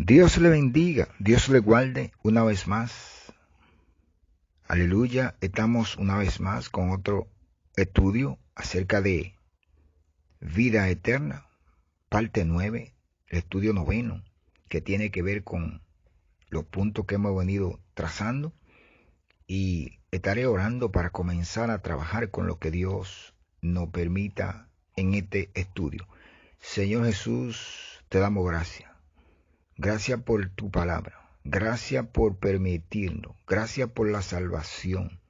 Dios le bendiga, Dios le guarde una vez más. Aleluya, estamos una vez más con otro estudio acerca de vida eterna, parte 9, el estudio noveno, que tiene que ver con los puntos que hemos venido trazando, y estaré orando para comenzar a trabajar con lo que Dios nos permita en este estudio. Señor Jesús, te damos gracias. Gracias por tu palabra. Gracias por permitirnos. Gracias por la salvación.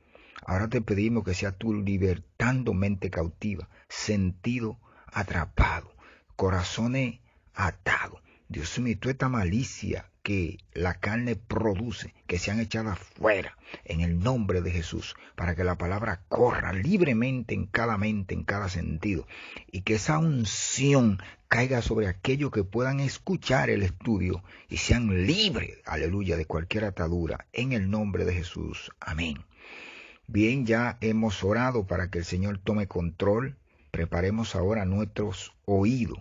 Ahora te pedimos que seas tú libertando mente cautiva, sentido atrapado, corazones atados. Dios mío, toda esta malicia que la carne produce, que sean echadas fuera en el nombre de Jesús, para que la palabra corra libremente en cada mente, en cada sentido, y que esa unción caiga sobre aquellos que puedan escuchar el estudio y sean libres, aleluya, de cualquier atadura, en el nombre de Jesús. Amén. Bien, ya hemos orado para que el Señor tome control. Preparemos ahora nuestros oídos,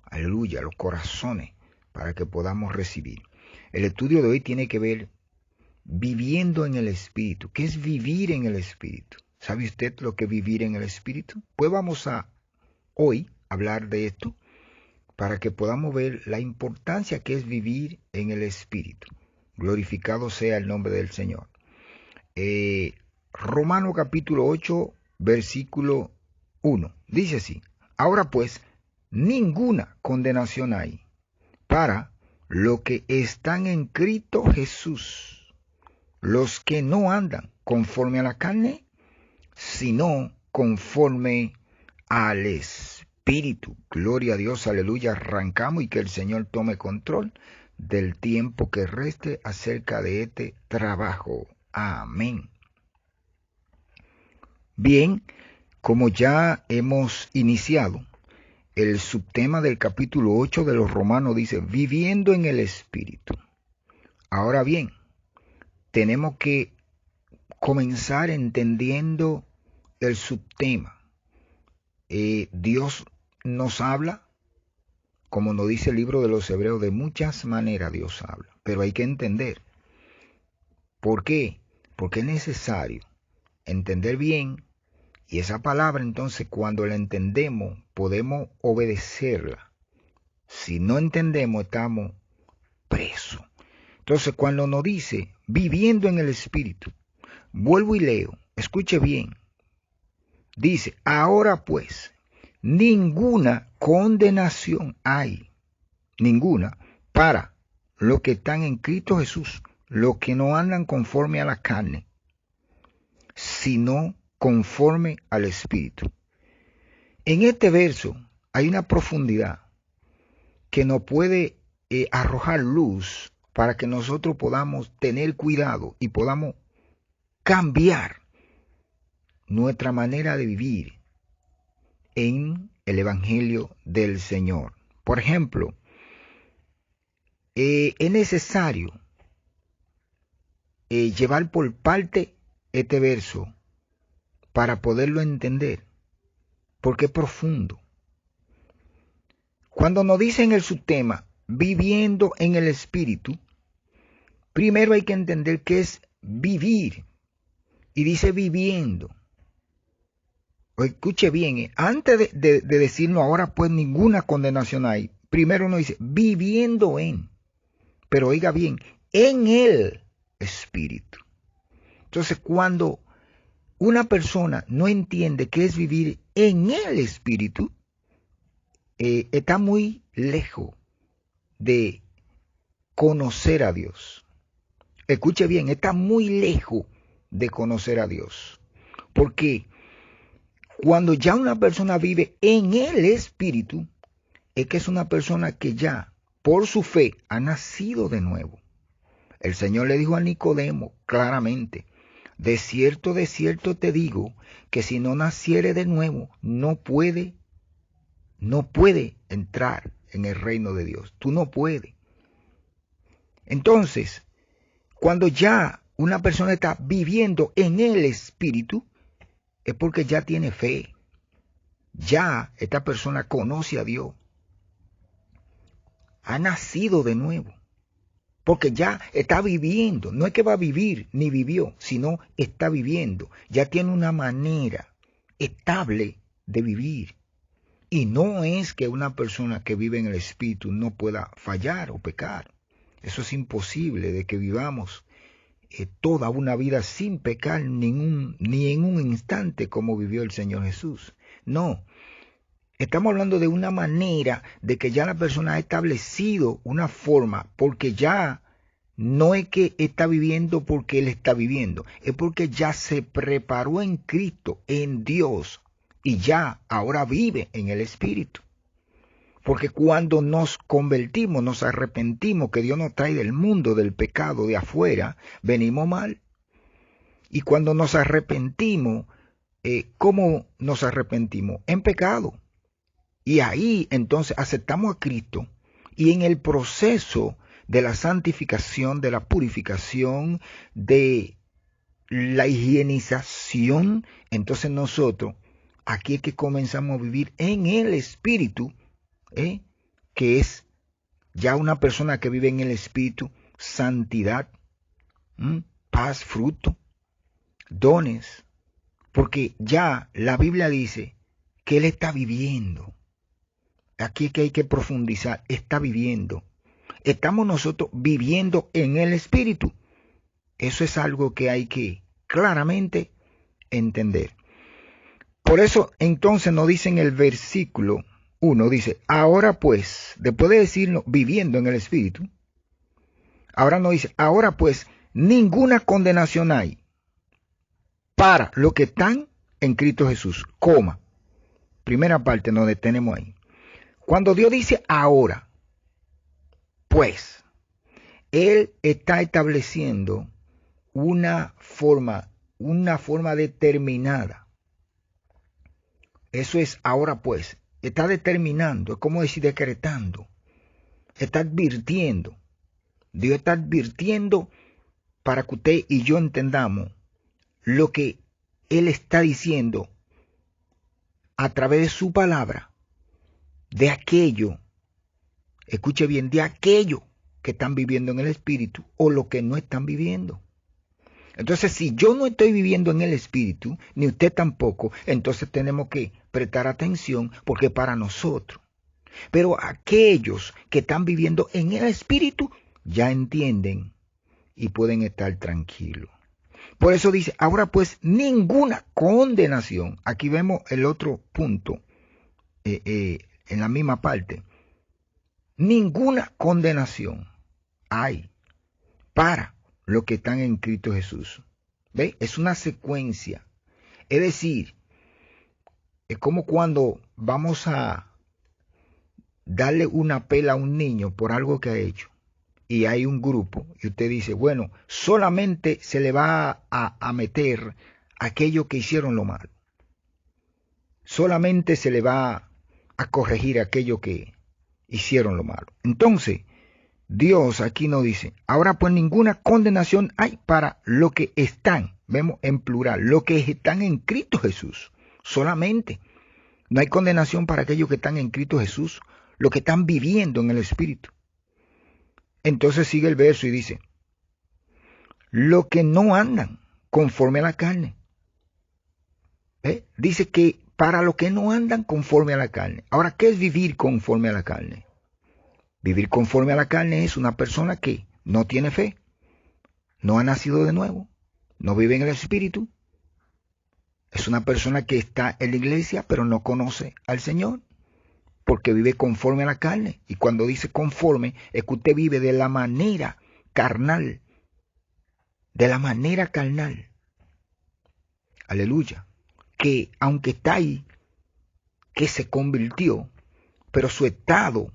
aleluya, los corazones, para que podamos recibir. El estudio de hoy tiene que ver viviendo en el Espíritu. ¿Qué es vivir en el Espíritu? ¿Sabe usted lo que es vivir en el Espíritu? Pues vamos a hoy hablar de esto para que podamos ver la importancia que es vivir en el Espíritu. Glorificado sea el nombre del Señor. Romanos capítulo 8, versículo 1. Dice así: ahora pues, ninguna condenación hay para los que están en Cristo Jesús, los que no andan conforme a la carne, sino conforme al Espíritu. Gloria a Dios, aleluya. Arrancamos y que el Señor tome control del tiempo que reste acerca de este trabajo. Amén. Bien, como ya hemos iniciado, el subtema del capítulo 8 de los Romanos dice, viviendo en el Espíritu. Ahora bien, tenemos que comenzar entendiendo el subtema. Dios nos habla, como nos dice el libro de los Hebreos, de muchas maneras Dios habla, pero hay que entender. ¿Por qué? Porque es necesario entender bien, y esa palabra entonces cuando la entendemos podemos obedecerla. Si no entendemos estamos presos. Entonces cuando nos dice viviendo en el Espíritu, vuelvo y leo, escuche bien. Dice, ahora pues, ninguna condenación hay, ninguna, para los que están en Cristo Jesús, los que no andan conforme a la carne, sino conforme al Espíritu. En este verso hay una profundidad que nos puede arrojar luz para que nosotros podamos tener cuidado y podamos cambiar nuestra manera de vivir en el Evangelio del Señor. Por ejemplo, es necesario llevar por parte este verso para poderlo entender, porque es profundo. Cuando nos dicen el subtema, viviendo en el Espíritu, primero hay que entender qué es vivir. Y dice viviendo. Escuche bien, antes de decirnos ahora pues ninguna condenación hay, primero uno dice viviendo en, pero oiga bien, en el Espíritu. Entonces cuando una persona no entiende qué es vivir en el Espíritu, está muy lejos de conocer a Dios. Escuche bien, está muy lejos de conocer a Dios. Porque cuando ya una persona vive en el Espíritu, es que es una persona que ya, por su fe, ha nacido de nuevo. El Señor le dijo a Nicodemo claramente, de cierto te digo, que si no naciere de nuevo, no puede entrar en el reino de Dios. Tú no puedes. Entonces, cuando ya una persona está viviendo en el Espíritu, es porque ya tiene fe. Ya esta persona conoce a Dios. Ha nacido de nuevo. porque ya está viviendo. No es que va a vivir ni vivió, sino está viviendo. Ya tiene una manera estable de vivir. Y no es que una persona que vive en el Espíritu no pueda fallar o pecar. Eso es imposible, de que vivamos toda una vida sin pecar ni en un instante como vivió el Señor Jesús. No, estamos hablando de una manera de que ya la persona ha establecido una forma, porque ya no es que está viviendo porque Él está viviendo, es porque ya se preparó en Cristo, en Dios, y ya ahora vive en el Espíritu. Porque cuando nos convertimos, nos arrepentimos, que Dios nos trae del mundo, del pecado, de afuera, venimos mal. Y cuando nos arrepentimos, ¿cómo nos arrepentimos? En pecado. Y ahí entonces aceptamos a Cristo. Y en el proceso de la santificación, de la purificación, de la higienización, entonces nosotros, aquí es que comenzamos a vivir en el Espíritu, que es ya una persona que vive en el Espíritu, santidad, paz, fruto, dones, porque ya la Biblia dice que Él está viviendo. Aquí es que hay que profundizar, está viviendo. Estamos nosotros viviendo en el Espíritu. Eso es algo que hay que claramente entender. Por eso entonces nos dice en el versículo 1, dice, ahora pues, después de decirnos viviendo en el Espíritu, ahora nos dice, ahora pues, ninguna condenación hay para los que están en Cristo Jesús, coma. Primera parte, nos detenemos ahí. Cuando Dios dice ahora, pues, Él está estableciendo una forma determinada. Eso es ahora pues. Está determinando, es como decir decretando. Está advirtiendo. Dios está advirtiendo para que usted y yo entendamos lo que Él está diciendo a través de su palabra, de aquello, escuche bien, de aquello que están viviendo en el Espíritu o lo que no están viviendo. Entonces, si yo no estoy viviendo en el Espíritu, ni usted tampoco, entonces tenemos que prestar atención porque es para nosotros. Pero aquellos que están viviendo en el Espíritu ya entienden y pueden estar tranquilos. Por eso dice, ahora pues ninguna condenación. Aquí vemos el otro punto en la misma parte. Ninguna condenación hay para los que están en Cristo Jesús. ¿Ve? Es una secuencia. Es decir, es como cuando vamos a darle una pela a un niño por algo que ha hecho. Y hay un grupo, y usted dice, bueno, solamente se le va a meter aquello que hicieron lo malo. Solamente se le va a corregir aquello que hicieron lo malo. Entonces, Dios aquí nos dice, ahora pues ninguna condenación hay para los que están, vemos en plural, los que están en Cristo Jesús, solamente. No hay condenación para aquellos que están en Cristo Jesús, los que están viviendo en el Espíritu. Entonces sigue el verso y dice, los que no andan conforme a la carne. Dice que para los que no andan conforme a la carne. Ahora, ¿qué es vivir conforme a la carne? Vivir conforme a la carne es una persona que no tiene fe, no ha nacido de nuevo, no vive en el Espíritu. Es una persona que está en la iglesia pero no conoce al Señor porque vive conforme a la carne. Y cuando dice conforme es que usted vive de la manera carnal. De la manera carnal. Aleluya. Que aunque está ahí, que se convirtió, pero su estado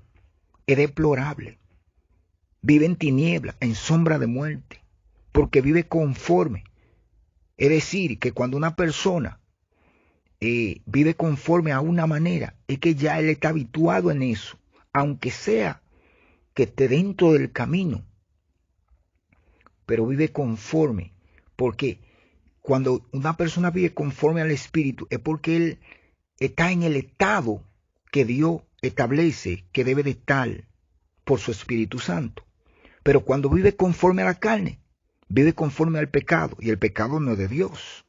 es deplorable. Vive en tinieblas, en sombra de muerte, porque vive conforme. Es decir, que cuando una persona vive conforme a una manera, es que ya él está habituado en eso, aunque sea que esté dentro del camino, pero vive conforme, porque cuando una persona vive conforme al Espíritu es porque él está en el estado que Dios establece que debe de estar por su Espíritu Santo. Pero cuando vive conforme a la carne, vive conforme al pecado, y el pecado no es de Dios.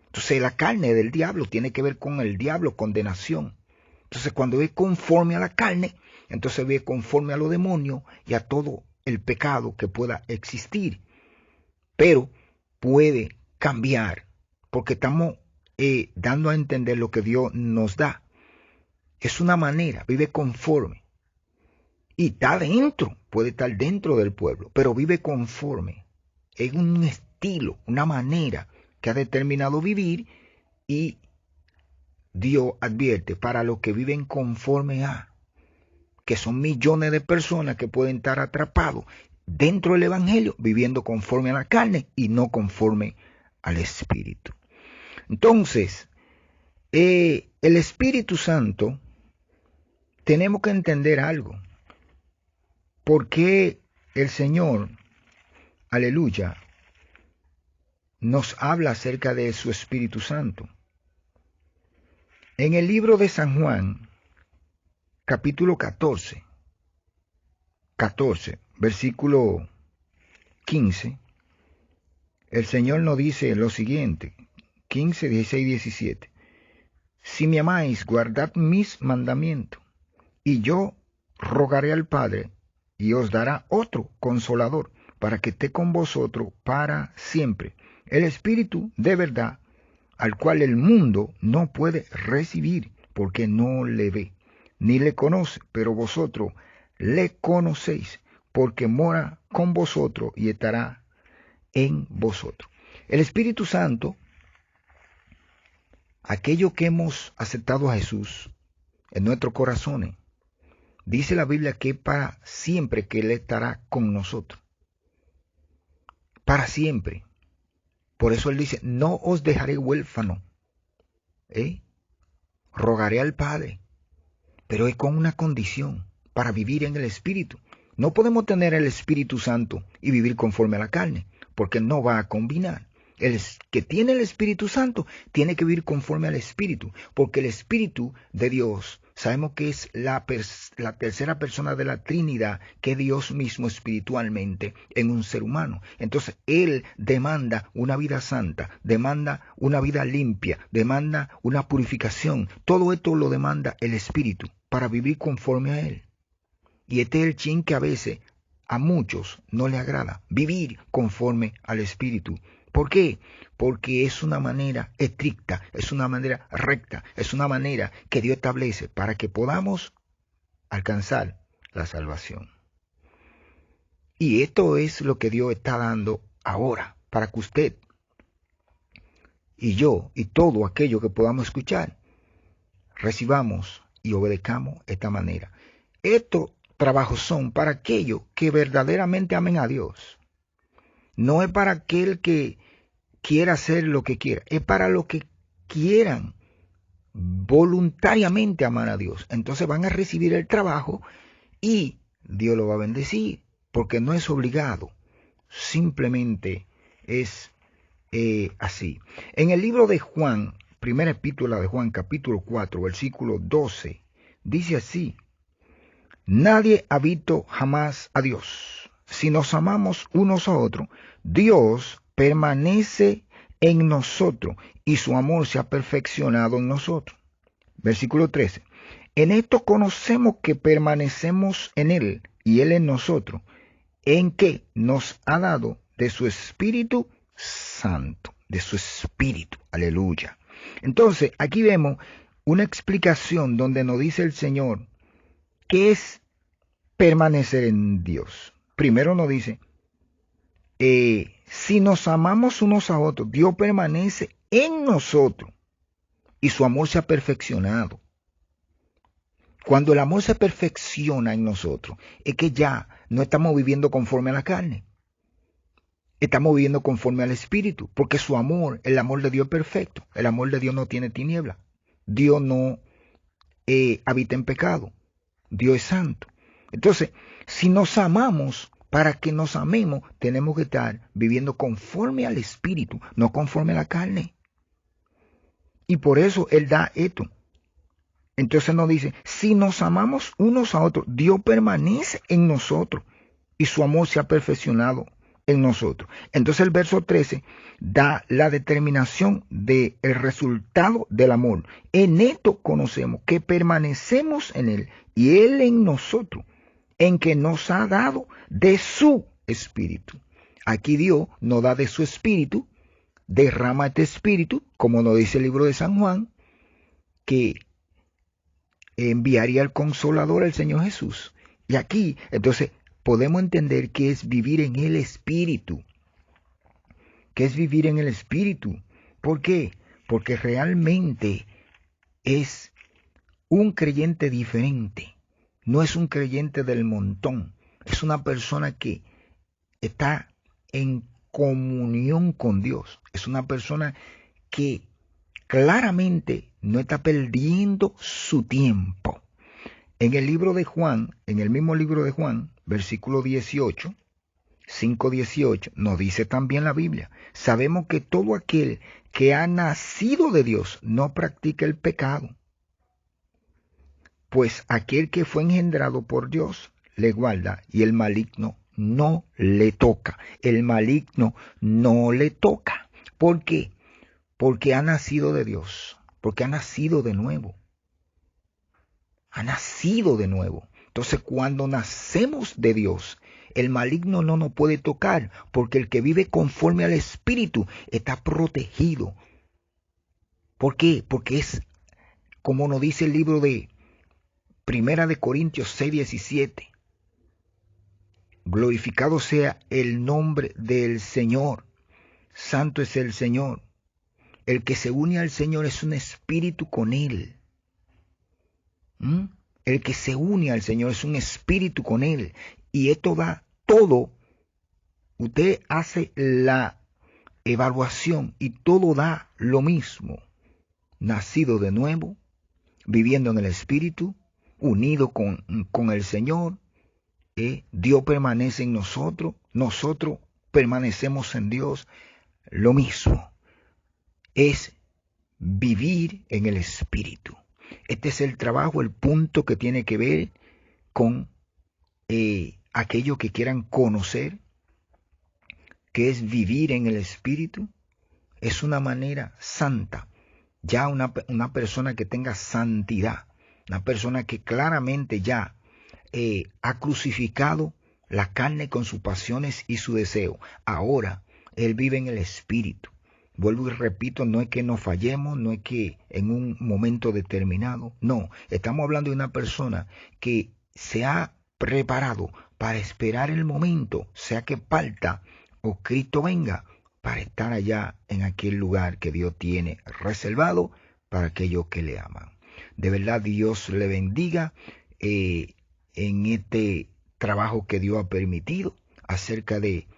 Entonces la carne del diablo tiene que ver con el diablo, condenación. Entonces cuando vive conforme a la carne, entonces vive conforme a los demonios y a todo el pecado que pueda existir. Pero puede cambiar, porque estamos dando a entender lo que Dios nos da. Es una manera, vive conforme. Y está dentro, puede estar dentro del pueblo, pero vive conforme. Es un estilo, una manera que ha determinado vivir, y Dios advierte para los que viven conforme a, que son millones de personas que pueden estar atrapados dentro del Evangelio, viviendo conforme a la carne y no conforme al Espíritu. Entonces, el Espíritu Santo, tenemos que entender algo. ¿Por qué el Señor, aleluya, nos habla acerca de su Espíritu Santo? En el libro de San Juan, capítulo 14, versículo 15, el Señor nos dice lo siguiente, 15, 16, 17. Si me amáis, guardad mis mandamientos, y yo rogaré al Padre, y os dará otro consolador, para que esté con vosotros para siempre, el Espíritu de verdad, al cual el mundo no puede recibir, porque no le ve, ni le conoce, pero vosotros le conocéis, porque mora con vosotros y estará en vosotros. El Espíritu Santo, aquello que hemos aceptado a Jesús en nuestros corazones, dice la Biblia que para siempre que Él estará con nosotros. Para siempre. Por eso Él dice, no os dejaré huérfano. Rogaré al Padre. Pero es con una condición, para vivir en el Espíritu. No podemos tener el Espíritu Santo y vivir conforme a la carne, porque no va a combinar. El que tiene el Espíritu Santo tiene que vivir conforme al Espíritu, porque el Espíritu de Dios, sabemos que es la tercera persona de la Trinidad, que es Dios mismo espiritualmente en un ser humano. Entonces Él demanda una vida santa, demanda una vida limpia, demanda una purificación. Todo esto lo demanda el Espíritu para vivir conforme a Él. Y este es el chin que a veces a muchos no le agrada, vivir conforme al Espíritu. ¿Por qué? Porque es una manera estricta, es una manera recta, es una manera que Dios establece para que podamos alcanzar la salvación. Y esto es lo que Dios está dando ahora, para que usted y yo y todo aquello que podamos escuchar, recibamos y obedezcamos esta manera. Estos trabajos son para aquellos que verdaderamente amen a Dios. No es para aquel que quiera hacer lo que quiera, es para los que quieran voluntariamente amar a Dios. Entonces van a recibir el trabajo y Dios lo va a bendecir, porque no es obligado, simplemente es así. En el libro de Juan, primera epístola de Juan, capítulo 4, versículo 12, dice así: nadie ha visto jamás a Dios. Si nos amamos unos a otros, Dios permanece en nosotros y su amor se ha perfeccionado en nosotros. Versículo 13. En esto conocemos que permanecemos en Él y Él en nosotros, en que nos ha dado de su Espíritu Santo, de su Espíritu. Aleluya. Entonces, aquí vemos una explicación donde nos dice el Señor qué es permanecer en Dios. Primero nos dice, si nos amamos unos a otros, Dios permanece en nosotros y su amor se ha perfeccionado. Cuando el amor se perfecciona en nosotros, es que ya no estamos viviendo conforme a la carne. Estamos viviendo conforme al Espíritu, porque su amor, el amor de Dios es perfecto. El amor de Dios no tiene tiniebla. Dios no habita en pecado. Dios es santo. Entonces, si nos amamos, para que nos amemos, tenemos que estar viviendo conforme al Espíritu, no conforme a la carne. Y por eso Él da esto. Entonces nos dice, si nos amamos unos a otros, Dios permanece en nosotros y su amor se ha perfeccionado en nosotros. Entonces el verso 13 da la determinación del resultado del amor. En esto conocemos que permanecemos en Él y Él en nosotros, en que nos ha dado de su espíritu. Aquí Dios nos da de su espíritu, derrama este espíritu, como nos dice el libro de San Juan, que enviaría al Consolador, el Señor Jesús. Y aquí, entonces, podemos entender que es vivir en el Espíritu. ¿Qué es vivir en el Espíritu? ¿Por qué? Porque realmente es un creyente diferente. No es un creyente del montón. Es una persona que está en comunión con Dios. Es una persona que claramente no está perdiendo su tiempo. En el libro de Juan, en el mismo libro de Juan, versículo 18, 5:18, nos dice también la Biblia: sabemos que todo aquel que ha nacido de Dios no practica el pecado, pues aquel que fue engendrado por Dios le guarda y el maligno no le toca. El maligno no le toca. ¿Por qué? Porque ha nacido de Dios, porque ha nacido de nuevo. Ha nacido de nuevo. Entonces, cuando nacemos de Dios, el maligno no nos puede tocar, porque el que vive conforme al Espíritu está protegido. ¿Por qué? Porque es, como nos dice el libro de Primera de Corintios 6:17. Glorificado sea el nombre del Señor. Santo es el Señor. El que se une al Señor es un espíritu con Él. El que se une al Señor es un espíritu con Él. Y esto da todo. Usted hace la evaluación y todo da lo mismo. Nacido de nuevo, viviendo en el espíritu, unido con el Señor. Dios permanece en nosotros. Nosotros permanecemos en Dios. Lo mismo. Es vivir en el Espíritu. Este es el trabajo, el punto que tiene que ver con aquellos que quieran conocer qué es vivir en el Espíritu. Es una manera santa. Ya una persona que tenga santidad, una persona que claramente ya ha crucificado la carne con sus pasiones y su deseo. Ahora él vive en el Espíritu. Vuelvo y repito, no es que nos fallemos, no es que en un momento determinado, no. Estamos hablando de una persona que se ha preparado para esperar el momento, sea que parta o Cristo venga, para estar allá en aquel lugar que Dios tiene reservado para aquellos que le aman. De verdad, Dios le bendiga en este trabajo que Dios ha permitido acerca de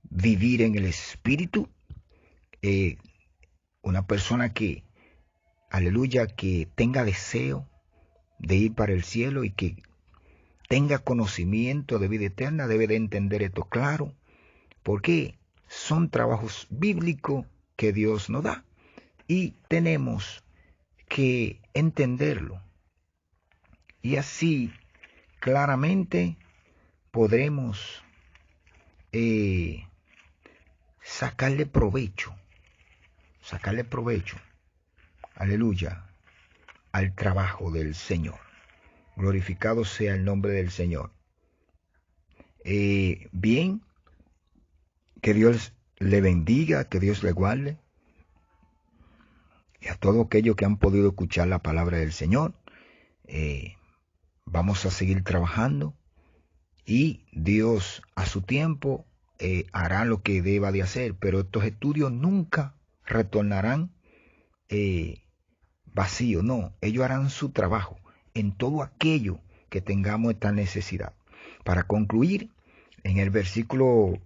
vivir en el Espíritu. Una persona que, aleluya, que tenga deseo de ir para el cielo y que tenga conocimiento de vida eterna, debe de entender esto claro, porque son trabajos bíblicos que Dios nos da y tenemos que entenderlo. Y así claramente podremos sacarle provecho, aleluya, al trabajo del Señor. Glorificado sea el nombre del Señor. Bien, que Dios le bendiga, que Dios le guarde. Y a todos aquellos que han podido escuchar la palabra del Señor, vamos a seguir trabajando y Dios a su tiempo hará lo que deba de hacer, pero estos estudios nunca retornarán vacíos, no, ellos harán su trabajo en todo aquello que tengamos esta necesidad. Para concluir, en el versículo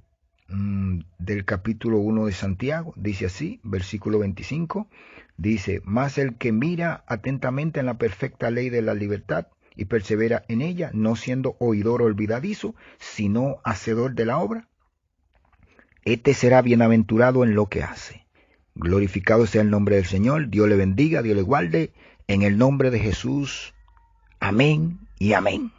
del capítulo 1 de Santiago, dice así, versículo 25, dice: mas el que mira atentamente en la perfecta ley de la libertad y persevera en ella, no siendo oidor olvidadizo, sino hacedor de la obra, este será bienaventurado en lo que hace. Glorificado sea el nombre del Señor. Dios le bendiga, Dios le guarde, en el nombre de Jesús. Amén y amén.